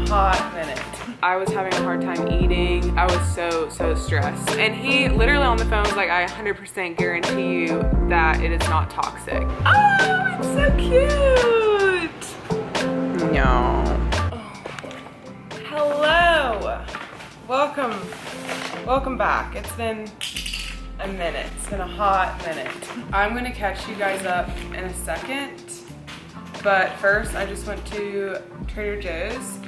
hot minute. I was having a hard time eating. I was so stressed. And he literally on the phone was like, I 100% guarantee you that it is not toxic. Oh, it's so cute. No. Oh. Hello. Welcome back. It's been a minute. It's been a hot minute. I'm gonna catch you guys up in a second. But first, I just went to Trader Joe's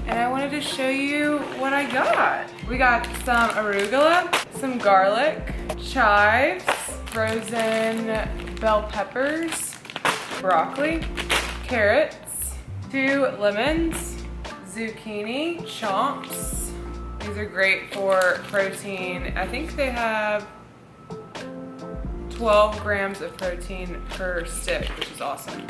and I wanted to show you what I got. We got some arugula, some garlic, chives, frozen bell peppers, broccoli, carrots, 2 lemons, zucchini, chomps. These are great for protein. I think they have 12 grams of protein per stick, which is awesome.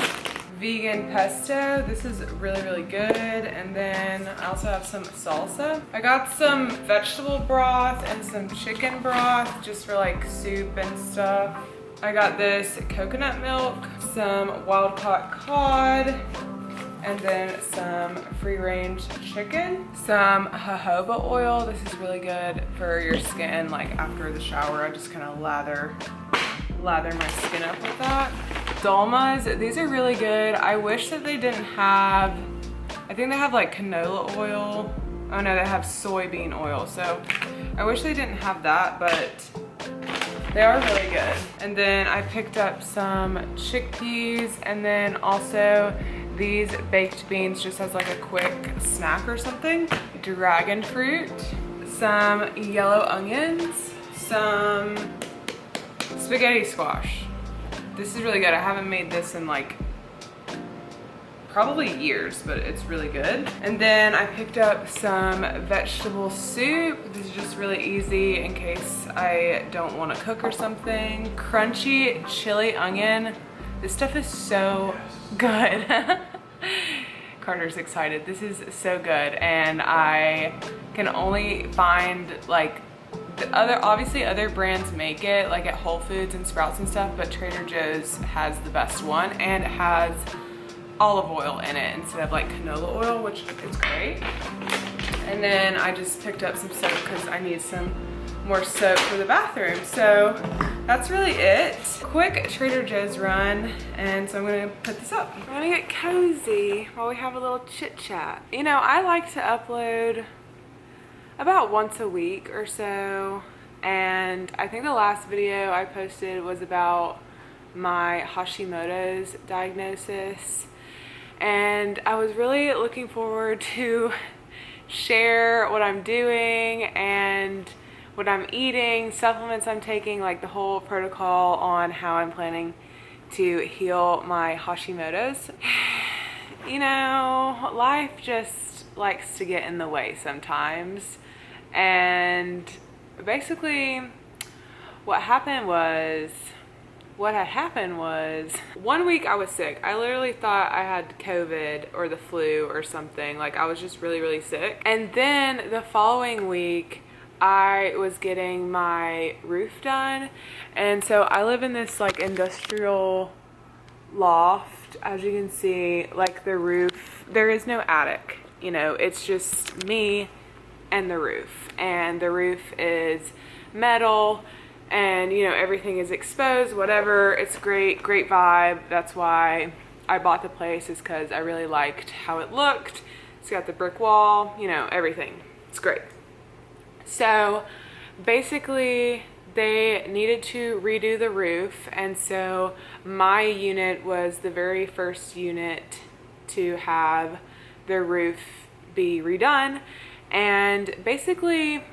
Vegan pesto, this is really good. And then I also have some salsa. I got some vegetable broth and some chicken broth just for like soup and stuff. I got this coconut milk, some wild caught cod, and then some free range chicken, some jojoba oil. This is really good for your skin. Like after the shower, I just kind of lather my skin up with that. Dolmas, these are really good. I wish that they didn't have, I think they have like canola oil. Oh no, they have soybean oil. So I wish they didn't have that, but they are really good. And then I picked up some chickpeas and then also these baked beans just as like a quick snack or something. Dragon fruit, some yellow onions, some spaghetti squash. This is really good. I haven't made this in like probably years, but it's really good. And then I picked up some vegetable soup. This is just really easy in case I don't want to cook or something. Crunchy chili onion. This stuff is so good. Carter's excited. This is so good. And I can only find like obviously other brands make it like at Whole Foods and Sprouts and stuff, but Trader Joe's has the best one and it has olive oil in it instead of like canola oil, which is great. And then I just picked up some soap because I need some more soap for the bathroom. So that's really it. Quick Trader Joe's run, and so I'm gonna put this up. I'm gonna get cozy while we have a little chit chat. You know, I like to upload about once a week or so, and I think the last video I posted was about my Hashimoto's diagnosis, and I was really looking forward to share what I'm doing and what I'm eating, supplements I'm taking, like the whole protocol on how I'm planning to heal my Hashimoto's. You know, life just likes to get in the way sometimes. And basically what had happened was 1 week I was sick. I literally thought I had COVID or the flu or something. Like I was just really sick. And then the following week I was getting my roof done. And so I live in this like industrial loft. As you can see, like the roof, there is no attic, you know, it's just me and the roof, and the roof is metal, and you know, everything is exposed, whatever. It's great vibe. That's why I bought the place, is because I really liked how it looked. It's got the brick wall, you know, everything. It's great. So basically they needed to redo the roof, and so my unit was the very first unit to have the roof be redone. And basically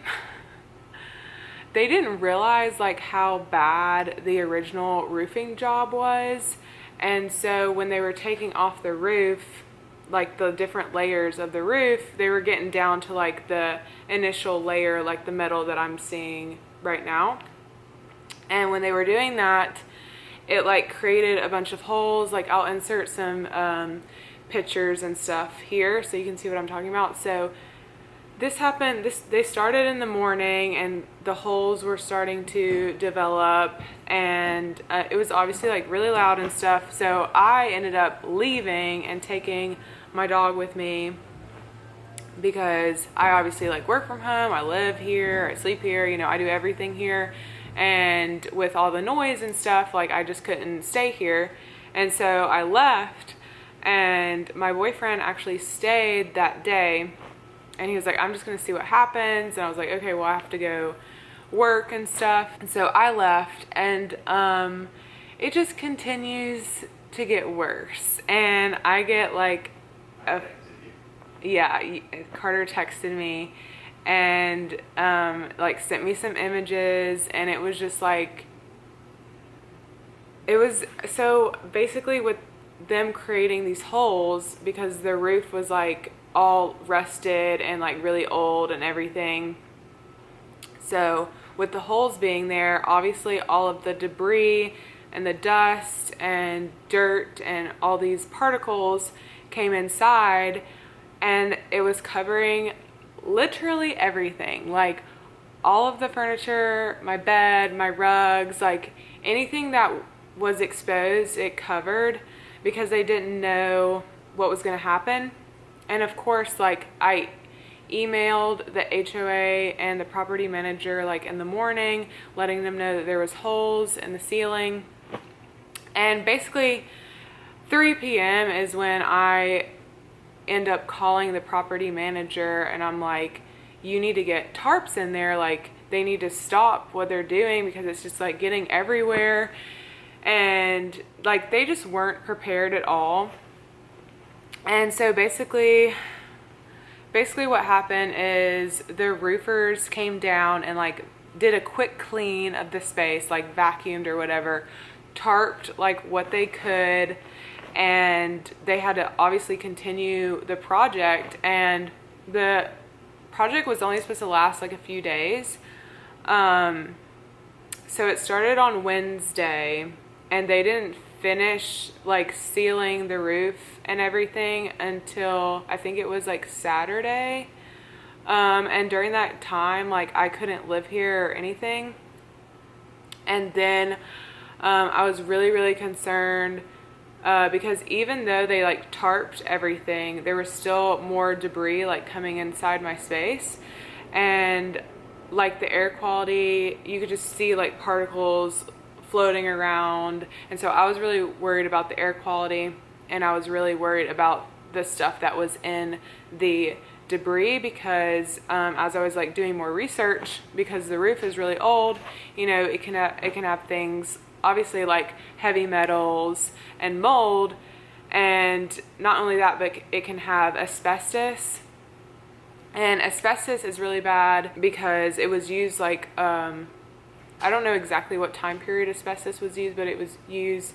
they didn't realize like how bad the original roofing job was, and so when they were taking off the roof, like the different layers of the roof, they were getting down to like the initial layer, like the metal that I'm seeing right now. And when they were doing that, it like created a bunch of holes. Like I'll insert some pictures and stuff here so you can see what I'm talking about. So this happened, they started in the morning and the holes were starting to develop, and it was obviously like really loud and stuff. So I ended up leaving and taking my dog with me because I obviously like work from home, I live here, I sleep here, you know, I do everything here. And with all the noise and stuff, like I just couldn't stay here. And so I left, and my boyfriend actually stayed that day, and he was like, I'm just gonna see what happens. And I was like, okay, well, I have to go work and stuff. And so I left, and it just continues to get worse. And I get like Carter texted me and like sent me some images, and it was just like, it was, so basically with them creating these holes, because the roof was like all rusted and like really old and everything. So with the holes being there, obviously all of the debris and the dust and dirt and all these particles came inside, and it was covering literally everything, like all of the furniture, my bed, my rugs, like anything that was exposed, it covered, because they didn't know what was going to happen. And of course, like I emailed the HOA and the property manager like in the morning, letting them know that there was holes in the ceiling. And basically 3 p.m. is when I end up calling the property manager, and I'm like, you need to get tarps in there, like they need to stop what they're doing, because it's just like getting everywhere. And like they just weren't prepared at all. And so basically what happened is the roofers came down and like did a quick clean of the space, like vacuumed or whatever, tarped like what they could, and they had to obviously continue the project. And the project was only supposed to last like a few days. So it started on Wednesday, and they didn't finish like sealing the roof and everything until I think it was like Saturday. And during that time, like I couldn't live here or anything. And then I was really concerned because even though they like tarped everything, there was still more debris like coming inside my space. And like the air quality, you could just see like particles floating around. And so I was really worried about the air quality, and I was really worried about the stuff that was in the debris, because as I was like doing more research, because the roof is really old, you know, it can have things obviously like heavy metals and mold. And not only that, but it can have asbestos. And asbestos is really bad because it was used like I don't know exactly what time period asbestos was used, but it was used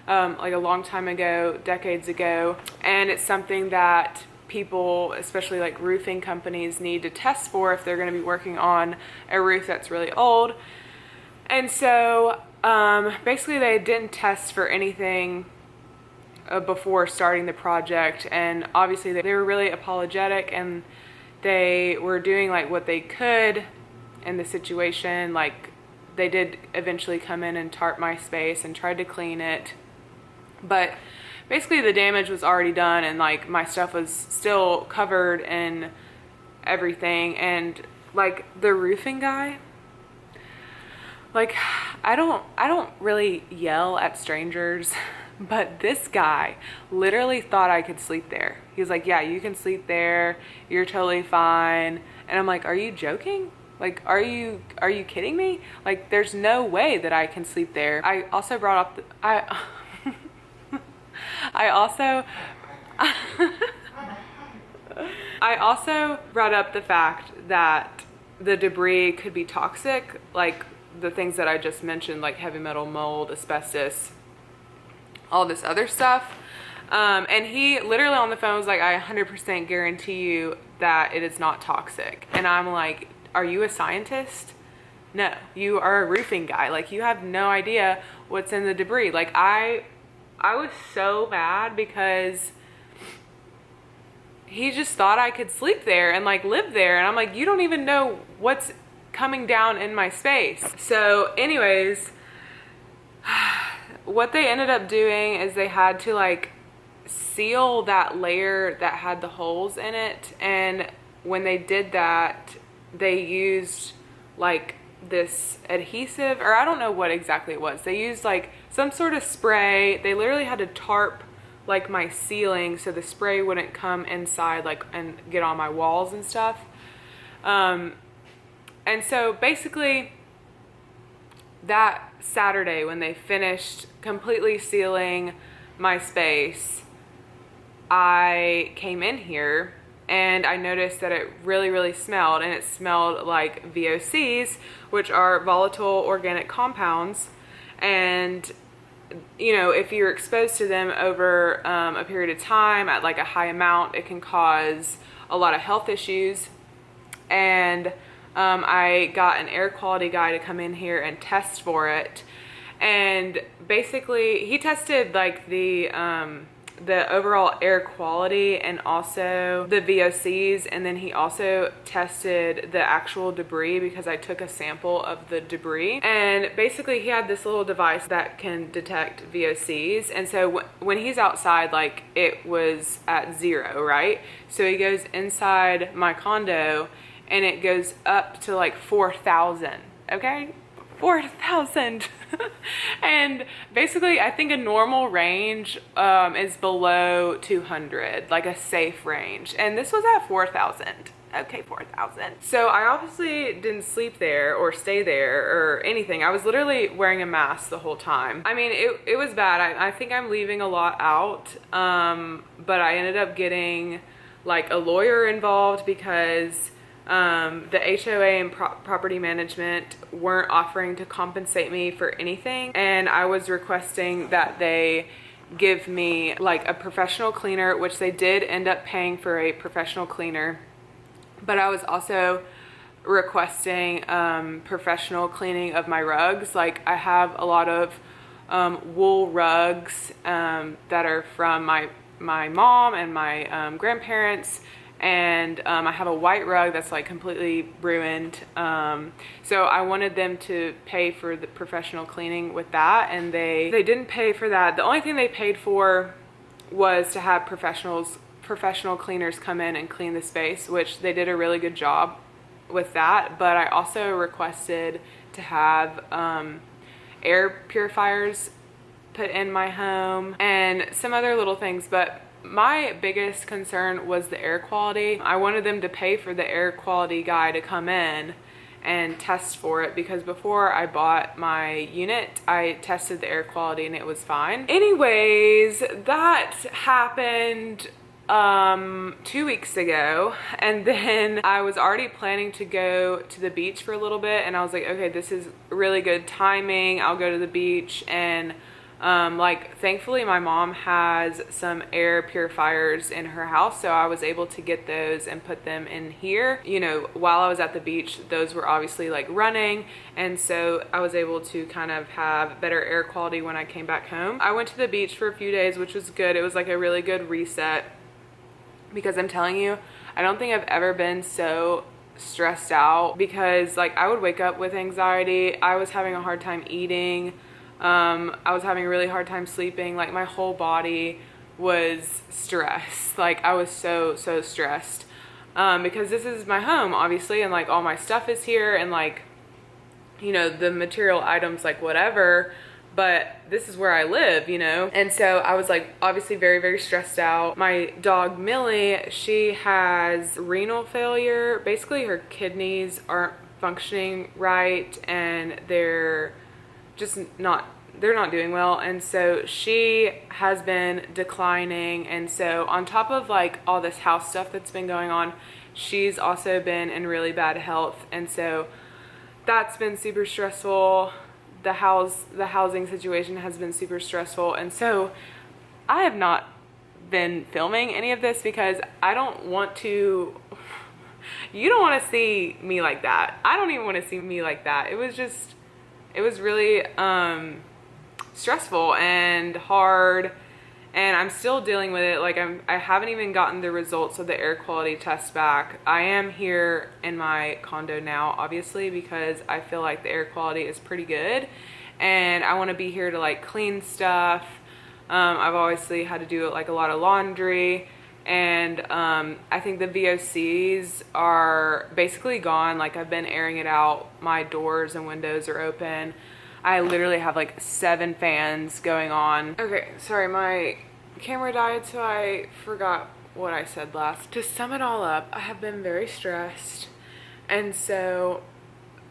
like a long time ago, decades ago. And it's something that people, especially like roofing companies, need to test for if they're going to be working on a roof that's really old. And so basically they didn't test for anything before starting the project. And obviously they were really apologetic, and they were doing like what they could in the situation. Like they did eventually come in and tarp my space and tried to clean it, but basically the damage was already done, and like my stuff was still covered in everything. And like the roofing guy, like I don't really yell at strangers, but this guy literally thought I could sleep there. He was like, yeah, you can sleep there, you're totally fine. And I'm like, are you joking? Like, are you kidding me? Like, there's no way that I can sleep there. I also brought up I also brought up the fact that the debris could be toxic, like the things that I just mentioned, like heavy metal, mold, asbestos, all this other stuff. And he literally on the phone was like, I 100% guarantee you that it is not toxic. And I'm like, are you a scientist? No, you are a roofing guy. Like, you have no idea what's in the debris. Like, I was so mad because he just thought I could sleep there and like live there. And I'm like, you don't even know what's coming down in my space. So anyways, what they ended up doing is they had to like seal that layer that had the holes in it. And when they did that, they used like this adhesive, or I don't know what exactly it was. They used like some sort of spray. They literally had to tarp like my ceiling so the spray wouldn't come inside like and get on my walls and stuff. And so basically that Saturday when they finished completely sealing my space, I came in here and I noticed that it really smelled, and it smelled like VOCs, which are volatile organic compounds. And you know, if you're exposed to them over a period of time at like a high amount, it can cause a lot of health issues. And I got an air quality guy to come in here and test for it. And basically he tested like the overall air quality and also the VOCs, and then he also tested the actual debris because I took a sample of the debris. And basically he had this little device that can detect VOCs, and so when he's outside, like, it was at 0, right? So he goes inside my condo and it goes up to like 4,000, okay? 4,000. And basically I think a normal range is below 200, like a safe range, and this was at 4,000. Okay, 4,000. So I obviously didn't sleep there or stay there or anything. I was literally wearing a mask the whole time. I mean, it was bad. I think I'm leaving a lot out, but I ended up getting like a lawyer involved because the HOA and property management weren't offering to compensate me for anything, and I was requesting that they give me like a professional cleaner, which they did end up paying for a professional cleaner, but I was also requesting professional cleaning of my rugs. Like, I have a lot of wool rugs that are from my mom and my grandparents, and I have a white rug that's like completely ruined. So I wanted them to pay for the professional cleaning with that, and they didn't pay for that. The only thing they paid for was to have professional cleaners come in and clean the space, which they did a really good job with that. But I also requested to have air purifiers put in my home and some other little things, but my biggest concern was the air quality. I wanted them to pay for the air quality guy to come in and test for it, because before I bought my unit, I tested the air quality and it was fine. Anyways, that happened 2 weeks ago, and then I was already planning to go to the beach for a little bit, and I was like, okay, this is really good timing. I'll go to the beach. And like, thankfully my mom has some air purifiers in her house, so I was able to get those and put them in here. You know, while I was at the beach, those were obviously like running, and so I was able to kind of have better air quality when I came back home. I went to the beach for a few days, which was good. It was like a really good reset, because I'm telling you, I don't think I've ever been so stressed out, because like I would wake up with anxiety. I was having a hard time eating. I was having a really hard time sleeping. Like, my whole body was stressed. Like, I was so stressed, because this is my home, obviously, and like all my stuff is here, and like, you know, the material items, like whatever, but this is where I live, you know? And so I was like obviously very stressed out. My dog Millie, she has renal failure. Basically her kidneys aren't functioning right, and they're not doing well, and so she has been declining. And so on top of like all this house stuff that's been going on, she's also been in really bad health, and so that's been super stressful. The housing situation has been super stressful, and so I have not been filming any of this because I don't want to. You don't want to see me like that. I don't even want to see me like that. It was really stressful and hard, and I'm still dealing with it. Like, I haven't even gotten the results of the air quality test back. I am here in my condo now, obviously, because I feel like the air quality is pretty good, and I want to be here to like clean stuff. I've obviously had to do like a lot of laundry, And I think the VOCs are basically gone. Like, I've been airing it out. My doors and windows are open. I literally have like 7 fans going on. Okay, sorry, my camera died, so I forgot what I said last. To sum it all up, I have been very stressed, and so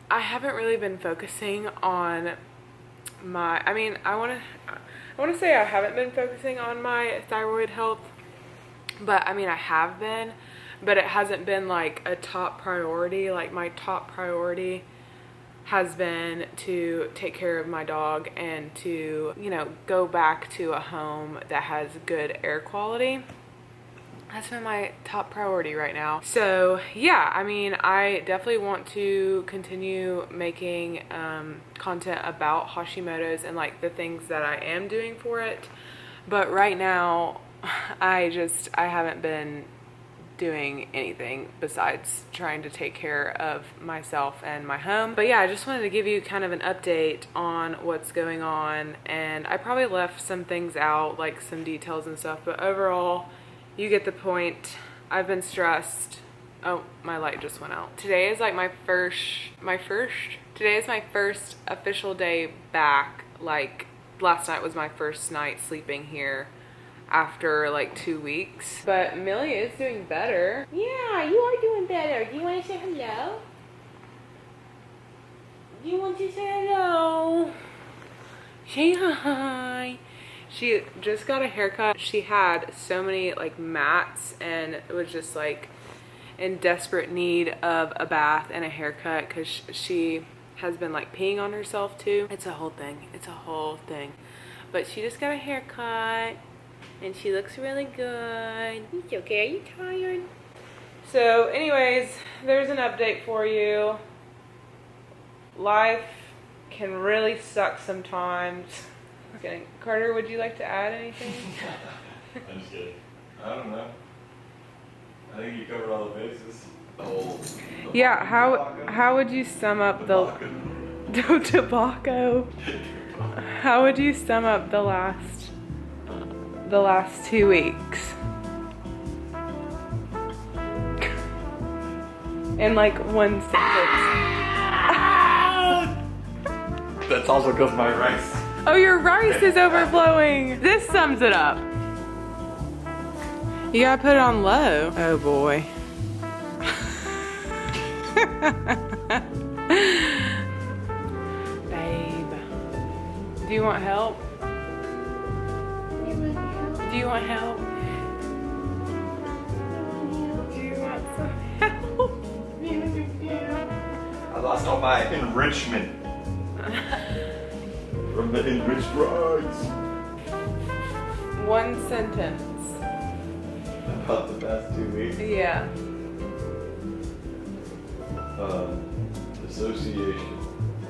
I haven't really been focusing on my, I mean, I want to say I haven't been focusing on my thyroid health, but I mean, I have been, but it hasn't been like a top priority. Like, my top priority has been to take care of my dog and to, you know, go back to a home that has good air quality. That's been my top priority right now. So yeah, I mean, I definitely want to continue making content about Hashimoto's and like the things that I am doing for it. But right now, I haven't been doing anything besides trying to take care of myself and my home. But yeah, I just wanted to give you kind of an update on what's going on, and I probably left some things out, like some details and stuff, but overall, you get the point. I've been stressed. Oh, my light just went out. Today is like today is my first official day back. Like, last night was my first night sleeping here after like 2 weeks. But Millie is doing better. Yeah, you are doing better. Do you want to say hello? Do you want to say hello? Say hi. She just got a haircut. She had so many like mats and it was just like in desperate need of a bath and a haircut because she has been like peeing on herself too. It's a whole thing. It's a whole thing. But she just got a haircut and she looks really good. It's okay. Are you tired? So anyways, there's an update for you. Life can really suck sometimes. Okay. Carter, would you like to add anything? I'm just kidding. I don't know. I think you covered all the bases. The whole yeah, how would you sum up the tobacco? How would you sum up the last 2 weeks? In like one sentence. That's also because my rice. Oh, your rice is overflowing. This sums it up. You gotta put it on low. Oh boy. Babe. Do you want help? Do you want help? Do you want some help? I lost all my enrichment from the enriched rice. One sentence. About the past 2 weeks. Yeah. Dissociation.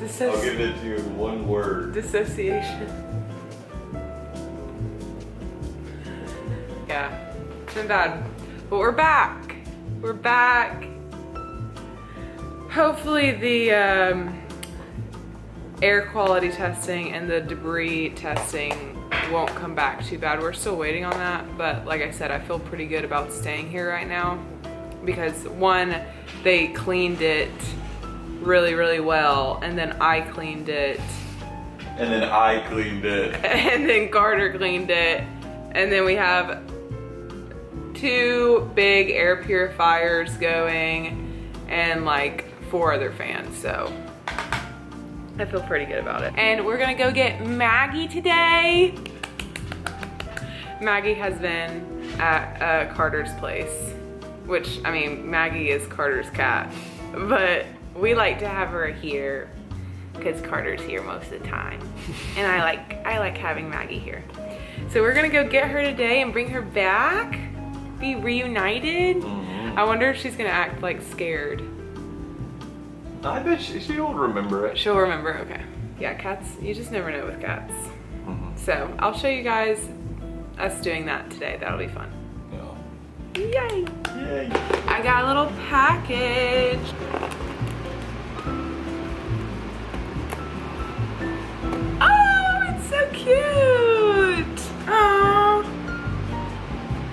I'll give it to you in one word. Dissociation. Yeah, it's been bad. But we're back. We're back. Hopefully the air quality testing and the debris testing won't come back too bad. We're still waiting on that, but like I said, I feel pretty good about staying here right now because one, they cleaned it really, really well, and then I cleaned it. And then I cleaned it. And then Carter cleaned it. And then we have 2 big air purifiers going and like 4 other fans, so I feel pretty good about it. And we're gonna go get Maggie today. Maggie has been at Carter's place, which, I mean, Maggie is Carter's cat, but we like to have her here because Carter's here most of the time. And I like having Maggie here. So we're gonna go get her today and bring her back, be reunited. Mm-hmm. I wonder if she's gonna act like scared. I bet she'll remember it. She'll remember, okay. Yeah, cats, you just never know with cats. Mm-hmm. So I'll show you guys us doing that today. That'll be fun. Yeah. Yay. Yay. I got a little package. Oh, it's so cute. Oh,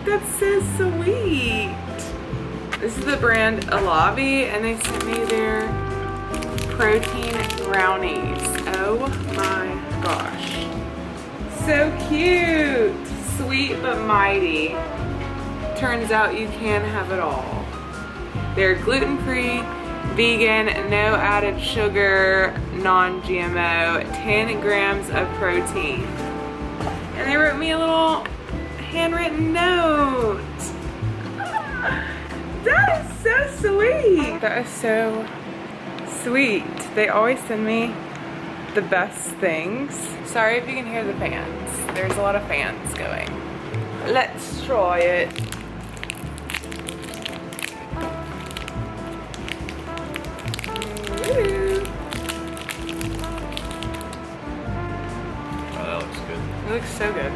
the that's so sweet. This is the brand Alavi, and they sent me their protein brownies. Oh my gosh. So cute. Sweet but mighty. Turns out you can have it all. They're gluten-free, vegan, no added sugar, non-GMO, 10 grams of protein. And they wrote me a little handwritten note. That is so sweet. That is so sweet. They always send me the best things. Sorry if you can hear the fans. There's a lot of fans going. Let's try it. Ooh. Oh, that looks good. It looks so good.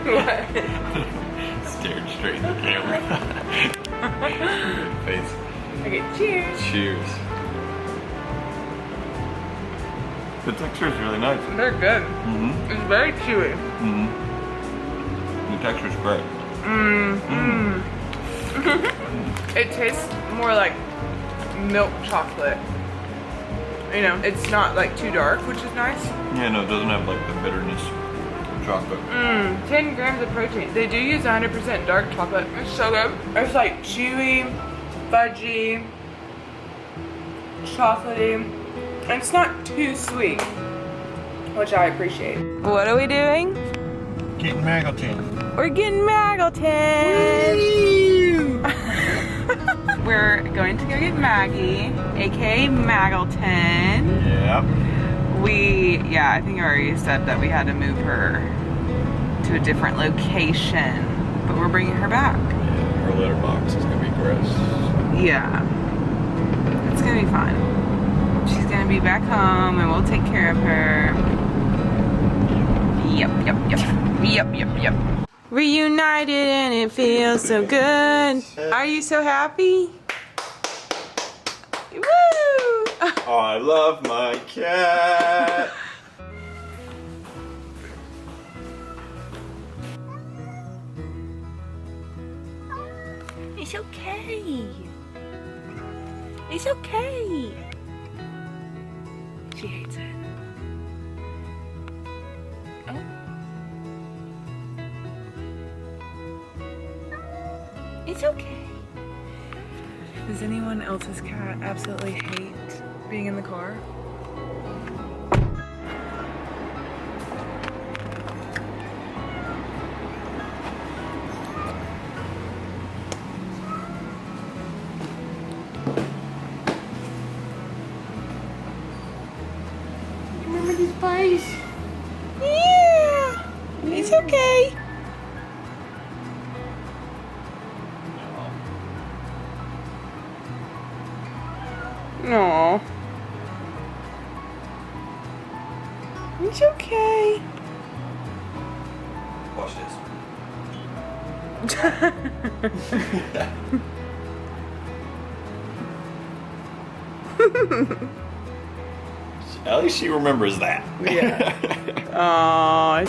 What? Stared straight in the camera. Good face. Okay, cheers. Cheers. The texture is really nice. They're good. Mm-hmm. It's very chewy. Mm-hmm. The texture's great. It tastes more like milk chocolate. You know, it's not like too dark, which is nice. Yeah, no, it doesn't have like the bitterness of chocolate. 10 grams of protein. They do use 100% dark chocolate. It's so good. It's like chewy, fudgy, chocolatey, and it's not too sweet, which I appreciate. What are we doing? Getting Maggleton. We're getting Maggleton! We're going to go get Maggie, aka Maggleton. Yeah. I think I already said that we had to move her to a different location, but we're bringing her back. Yeah, her litter box is gonna be gross. Yeah. It's gonna be fun. She's gonna be back home and we'll take care of her. Yep. Reunited and it feels so good. Are you so happy? Woo! I love my cat. It's okay. It's okay. She hates it. Oh. It's okay. Does anyone else's cat absolutely hate being in the car? Remember this place? Yeah. It's okay. No. It's okay. Watch this. At least she remembers that. Yeah. Aww.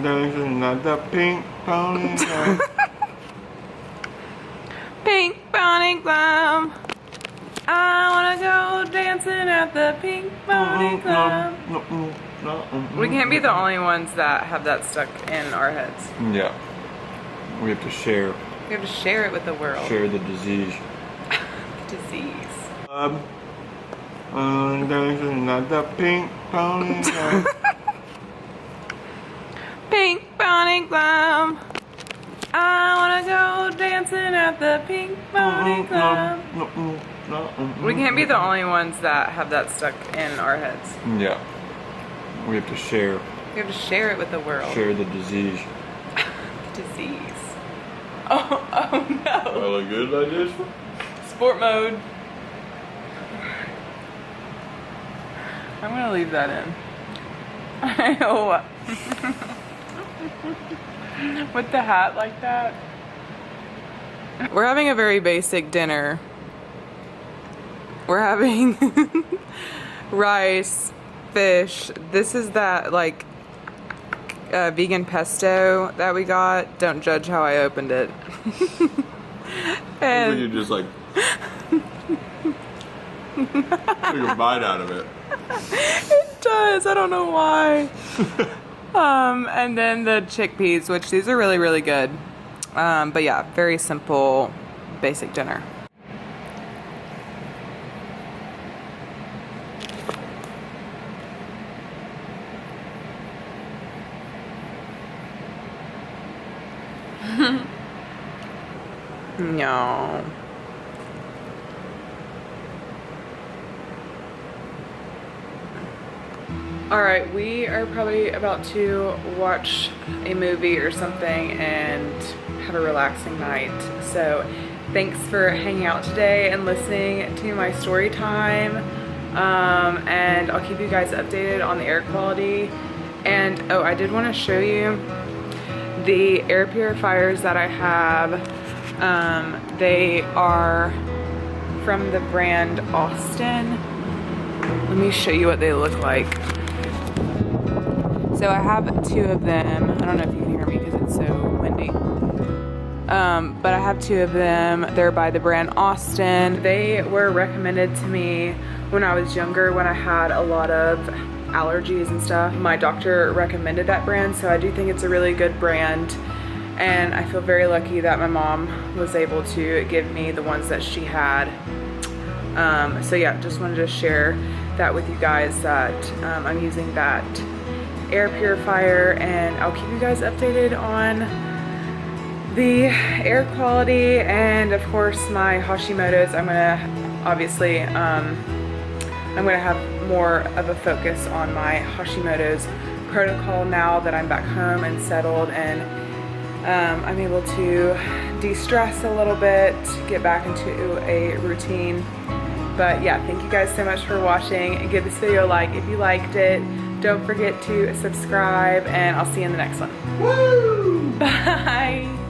There's another pink pony. Pink pony club. I wanna go dancing at the pink pony club. We can't be the only ones that have that stuck in our heads. Yeah. We have to share. We have to share it with the world. Share the disease. Disease. There's another pink pony. Pink pony club. I wanna go dancing at the pink pony club. We can't be the only ones that have that stuck in our heads. Yeah. We have to share. We have to share it with the world. Share the disease. Disease. Oh no. I look good like this? Sport mode. I'm gonna leave that in. I know. With the hat like that. We're having a very basic dinner. We're having rice, fish. This is that like vegan pesto that we got. Don't judge how I opened it. And you just like take a bite out of it. It does. I don't know why. And then the chickpeas, which these are really, really good. But yeah, very simple, basic dinner. No. Alright, we are probably about to watch a movie or something and have a relaxing night. So thanks for hanging out today and listening to my story time. And I'll keep you guys updated on the air quality. And oh, I did want to show you the air purifiers that I have. They are from the brand Austin. Let me show you what they look like. So I have 2 of them. I don't know if you can hear me because it's so windy. But I have 2 of them. They're by the brand Austin. They were recommended to me when I was younger, when I had a lot of allergies and stuff. My doctor recommended that brand, so I do think it's a really good brand. And I feel very lucky that my mom was able to give me the ones that she had. So yeah, just wanted to share that with you guys that I'm using that air purifier, and I'll keep you guys updated on the air quality and of course my Hashimoto's. I'm gonna obviously I'm gonna have more of a focus on my Hashimoto's protocol now that I'm back home and settled, and I'm able to de-stress a little bit, get back into a routine. But yeah, thank you guys so much for watching. Give this video a like if you liked it. Don't forget to subscribe, and I'll see you in the next one. Woo! Bye!